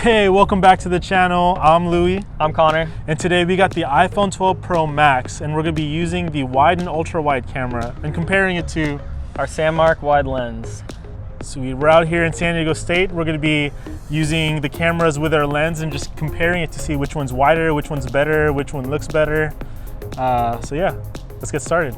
Hey, welcome back to the channel. I'm Louie. I'm Connor. And today we got the iPhone 12 Pro Max, and we're gonna be using the wide and ultra wide camera and comparing it to our Sandmark wide lens. Sweet. We're out here in San Diego State. We're gonna be using the cameras with our lens and just comparing it to see which one's wider, which one's better, which one looks better. So yeah, let's get started.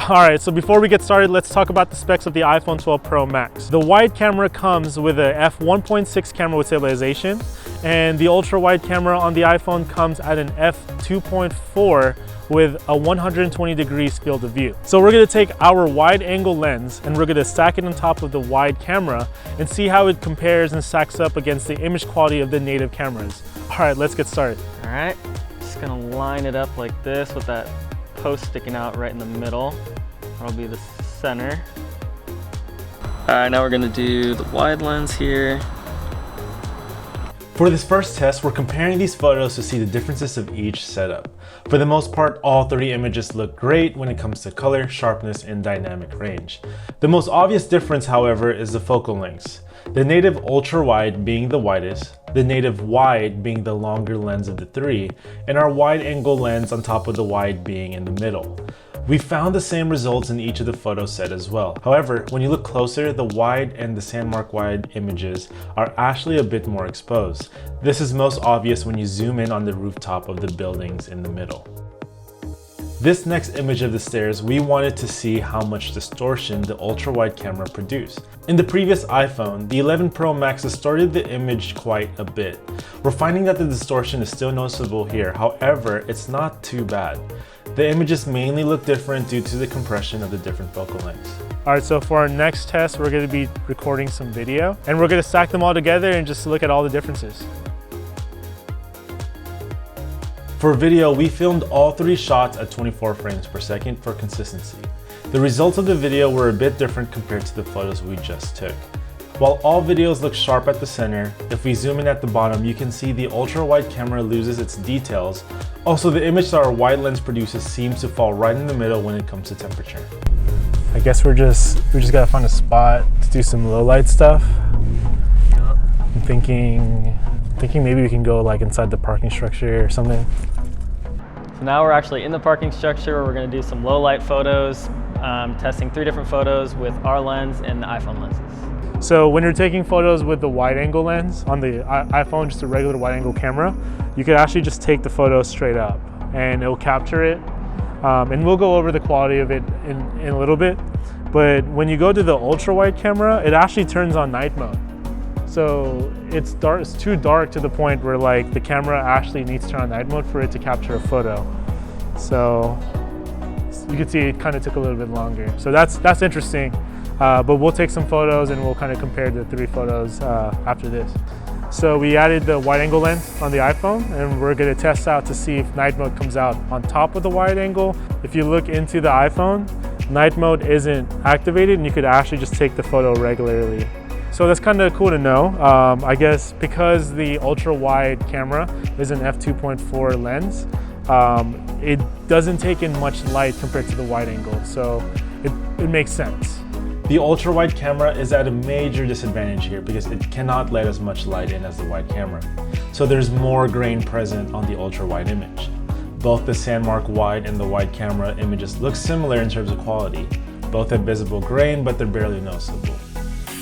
All right, so before we get started, let's talk about the specs of the iPhone 12 Pro Max. The wide camera comes with a f1.6 camera with stabilization, and the ultra wide camera on the iPhone comes at an f2.4 with a 120 degrees field of view. So we're gonna take our wide angle lens and we're gonna stack it on top of the wide camera and see how it compares and stacks up against the image quality of the native cameras. All right, let's get started. All right, just gonna line it up like this with that post sticking out right in the middle. That'll be the center. All right, now we're gonna do the wide lens here. For this first test, we're comparing these photos to see the differences of each setup. For the most part, all three images look great when it comes to color, sharpness, and dynamic range. The most obvious difference, however, is the focal lengths. The native ultra wide being the widest, the native wide being the longer lens of the three, and our wide angle lens on top of the wide being in the middle. We found the same results in each of the photo set as well. However, when you look closer, the wide and the Sandmark wide images are actually a bit more exposed. This is most obvious when you zoom in on the rooftop of the buildings in the middle. This next image of the stairs, we wanted to see how much distortion the ultra-wide camera produced. In the previous iPhone, the 11 Pro Max distorted the image quite a bit. We're finding that the distortion is still noticeable here, however, it's not too bad. The images mainly look different due to the compression of the different focal lengths. All right, so for our next test, we're gonna be recording some video, and we're gonna stack them all together and just look at all the differences. For video, we filmed all three shots at 24 frames per second for consistency. The results of the video were a bit different compared to the photos we just took. While all videos look sharp at the center, if we zoom in at the bottom, you can see the ultra-wide camera loses its details. Also, the image that our wide lens produces seems to fall right in the middle when it comes to temperature. I guess we just gotta find a spot to do some low light stuff. I'm thinking maybe we can go like inside the parking structure or something. So now we're actually in the parking structure where we're gonna do some low light photos, testing 3 different photos with our lens and the iPhone lenses. So when you're taking photos with the wide angle lens on the iPhone, just a regular wide angle camera, you could actually just take the photo straight up and it'll capture it. And we'll go over the quality of it in a little bit. But when you go to the ultra wide camera, it actually turns on night mode. So it's dark, it's too dark to the point where like the camera actually needs to turn on night mode for it to capture a photo. So you can see it kind of took a little bit longer. So that's interesting. But we'll take some photos and we'll kind of compare the 3 photos after this. So we added the wide angle lens on the iPhone and we're gonna test out to see if night mode comes out on top of the wide angle. If you look into the iPhone, night mode isn't activated and you could actually just take the photo regularly. So that's kind of cool to know. I guess because the ultra wide camera is an f2.4 lens, it doesn't take in much light compared to the wide angle. So it makes sense. The ultra wide camera is at a major disadvantage here because it cannot let as much light in as the wide camera. So there's more grain present on the ultra wide image. Both the Sandmark wide and the wide camera images look similar in terms of quality. Both have visible grain, but they're barely noticeable.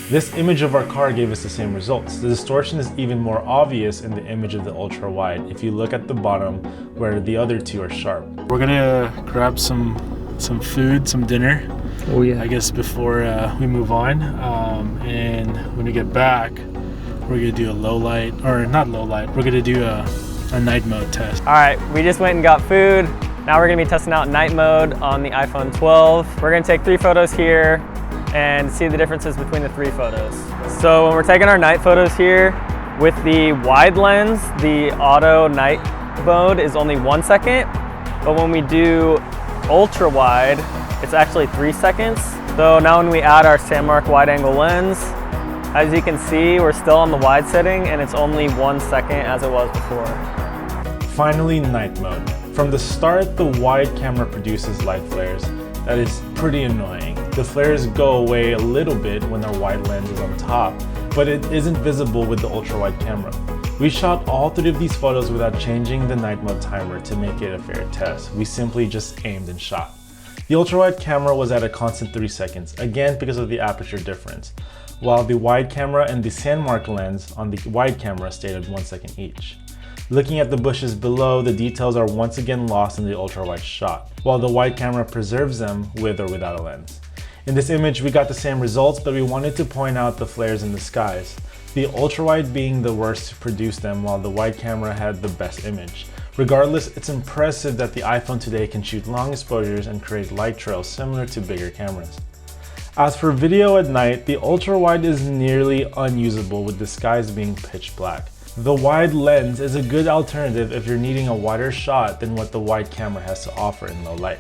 This image of our car gave us the same results. The distortion is even more obvious in the image of the ultra wide if you look at the bottom where the other 2 are sharp. We're gonna grab some food, some dinner. Oh yeah. I guess before we move on, and when we get back, we're gonna do a low light, or not low light, we're gonna do a night mode test. All right, we just went and got food. Now we're gonna be testing out night mode on the iPhone 12. We're gonna take 3 photos here and see the differences between the 3 photos. So when we're taking our night photos here, with the wide lens, the auto night mode is only 1 second, but when we do ultra wide, it's actually 3 seconds. So now when we add our Sandmark wide angle lens, as you can see, we're still on the wide setting and it's only 1 second as it was before. Finally, night mode. From the start, the wide camera produces light flares. That is pretty annoying. The flares go away a little bit when our wide lens is on top, but it isn't visible with the ultra-wide camera. We shot all 3 of these photos without changing the night mode timer to make it a fair test. We simply just aimed and shot. The ultra-wide camera was at a constant 3 seconds, again because of the aperture difference, while the wide camera and the sandmark lens on the wide camera stayed at 1 second each. Looking at the bushes below, the details are once again lost in the ultra-wide shot, while the wide camera preserves them with or without a lens. In this image, we got the same results, but we wanted to point out the flares in the skies, the ultra-wide being the worst to produce them while the wide camera had the best image. Regardless, it's impressive that the iPhone today can shoot long exposures and create light trails similar to bigger cameras. As for video at night, the ultra-wide is nearly unusable with the skies being pitch black. The wide lens is a good alternative if you're needing a wider shot than what the wide camera has to offer in low light.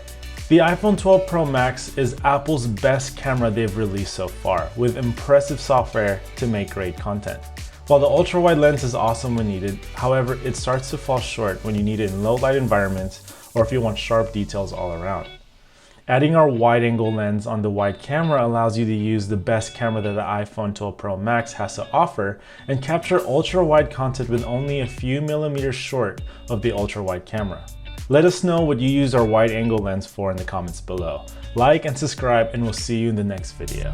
The iPhone 12 Pro Max is Apple's best camera they've released so far, with impressive software to make great content. While the ultra-wide lens is awesome when needed, however, it starts to fall short when you need it in low light environments or if you want sharp details all around. Adding our wide-angle lens on the wide camera allows you to use the best camera that the iPhone 12 Pro Max has to offer and capture ultra-wide content with only a few millimeters short of the ultra-wide camera. Let us know what you use our wide-angle lens for in the comments below. Like and subscribe, and we'll see you in the next video.